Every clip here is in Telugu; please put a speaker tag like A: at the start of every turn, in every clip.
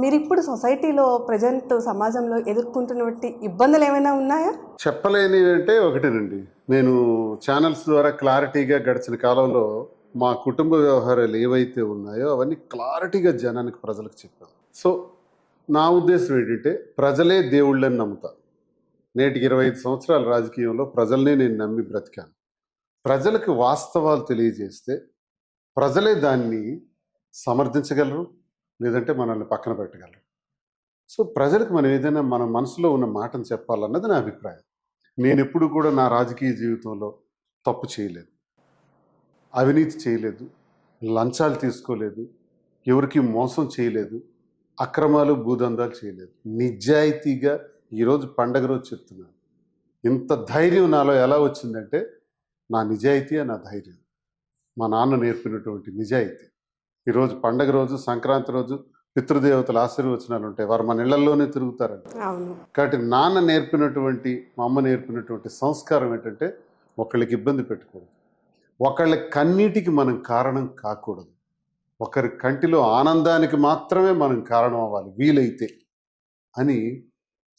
A: మీరిప్పుడు సొసైటీలో ప్రెజెంట్ సమాజంలో ఎదుర్కొంటున్నటువంటి ఇబ్బందులు ఏమైనా ఉన్నాయా?
B: చెప్పలేని అంటే ఒకటేనండి. నేను ఛానల్స్ ద్వారా క్లారిటీగా గడిచిన కాలంలో మా కుటుంబ వ్యవహారాలు ఏవైతే ఉన్నాయో అవన్నీ క్లారిటీగా జనానికి ప్రజలకు చెప్పాను. సో నా ఉద్దేశం ఏంటంటే ప్రజలే దేవుళ్ళని నమ్ముతా. నేటికి 25 సంవత్సరాల రాజకీయంలో ప్రజల్నే నేను నమ్మి బ్రతికాను. ప్రజలకు వాస్తవాలు తెలియజేస్తే ప్రజలే దాన్ని సమర్థించగలరు, లేదంటే మనల్ని పక్కన పెట్టగలరు. సో ప్రజలకు మనం ఏదైనా మన మనసులో ఉన్న మాటను చెప్పాలన్నది నా అభిప్రాయం. నేను ఎప్పుడు కూడా నా రాజకీయ జీవితంలో తప్పు చేయలేదు, అవినీతి చేయలేదు, లంచాలు తీసుకోలేదు, ఎవరికి మోసం చేయలేదు, అక్రమాలు భూదందాలు చేయలేదు. నిజాయితీగా ఈరోజు పండగ రోజు చెప్తున్నాను. ఇంత ధైర్యం నాలో ఎలా వచ్చిందంటే నా నిజాయితీ నా ధైర్యం, మా నాన్న నేర్పినటువంటి నిజాయితీ. ఈరోజు పండగ రోజు, సంక్రాంతి రోజు పితృదేవతల ఆశీర్వచనాలు ఉంటాయి, వారు మన ఇళ్లలోనే తిరుగుతారండి. కాబట్టి నాన్న నేర్పినటువంటి, మా అమ్మ నేర్పినటువంటి సంస్కారం ఏంటంటే ఒకళ్ళకి ఇబ్బంది పెట్టకూడదు, ఒకళ్ళ కన్నీటికి మనం కారణం కాకూడదు, ఒకరి కంటిలో ఆనందానికి మాత్రమే మనం కారణం అవ్వాలి వీలైతే అని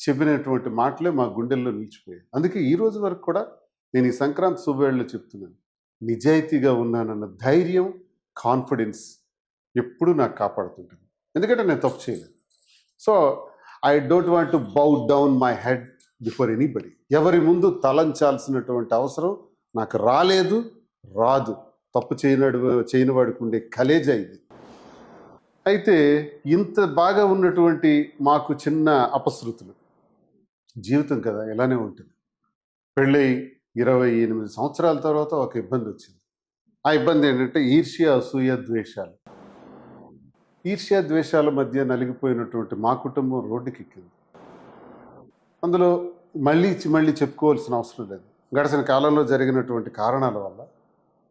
B: చెప్పినటువంటి మాటలే మా గుండెల్లో నిలిచిపోయాయి. అందుకే ఈ రోజు వరకు కూడా నేను ఈ సంక్రాంతి శుభవేళలో చెప్తున్నాను, నిజాయితీగా ఉన్నానన్న ధైర్యం, కాన్ఫిడెన్స్ ఎప్పుడు నాకు కాపాడుతుంటుంది. ఎందుకంటే నేను తప్పు చేయలేదు. So I don't want to bow down my head before anybody. ఎవరి ముందు తలంచాల్సినటువంటి అవసరం నాకు రాలేదు, రాదు. తప్పు చేయని వాడికి ఉండే కలేజా ఇది. అయితే ఇంత బాగా ఉన్నటువంటి మాకు చిన్న అపశృతులు, జీవితం కదా ఇలానే ఉంటుంది. పెళ్ళై 28 సంవత్సరాల తర్వాత ఒక ఇబ్బంది వచ్చింది. ఆ ఇబ్బంది ఏంటంటే ఈర్ష్య, అసూయ, ద్వేషాలు. ఈర్ష్య ద్వేషాల మధ్య నలిగిపోయినటువంటి మా కుటుంబం రోడ్డుకి ఎక్కింది. అందులో మళ్ళీ చెప్పుకోవాల్సిన అవసరం లేదు. గడిచిన కాలంలో జరిగినటువంటి కారణాల వల్ల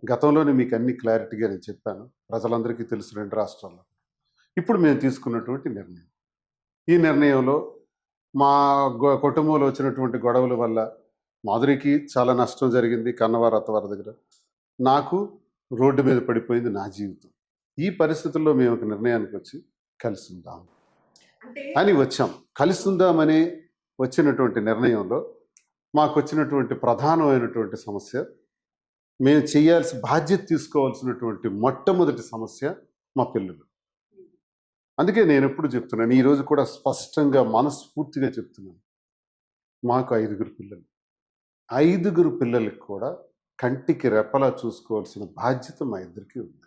B: గతంలోనే మీకు అన్ని క్లారిటీగా నేను చెప్పాను, ప్రజలందరికీ తెలుసు 2 రాష్ట్రాల్లో. ఇప్పుడు మేము తీసుకున్నటువంటి నిర్ణయం, ఈ నిర్ణయంలో మా కుటుంబంలో వచ్చినటువంటి గొడవల వల్ల మాధురికి చాలా నష్టం జరిగింది, కన్నవారు అత్తవారి దగ్గర. నాకు రోడ్డు మీద పడిపోయింది నా జీవితం. ఈ పరిస్థితుల్లో మేము ఒక నిర్ణయానికి వచ్చి కలిసి ఉందాం అని వచ్చాం. కలిసి ఉందామని వచ్చినటువంటి నిర్ణయంలో మాకు వచ్చినటువంటి ప్రధానమైనటువంటి సమస్య, మేము బాధ్యత తీసుకోవాల్సినటువంటి మొట్టమొదటి సమస్య మా పిల్లలు. అందుకే నేను ఎప్పుడు చెప్తున్నాను, ఈరోజు కూడా స్పష్టంగా మనస్ఫూర్తిగా చెప్తున్నాను, మాకు 5 పిల్లలు. 5 పిల్లలకి కూడా కంటికి రెప్పలా చూసుకోవాల్సిన బాధ్యత మా ఇద్దరికీ ఉంది.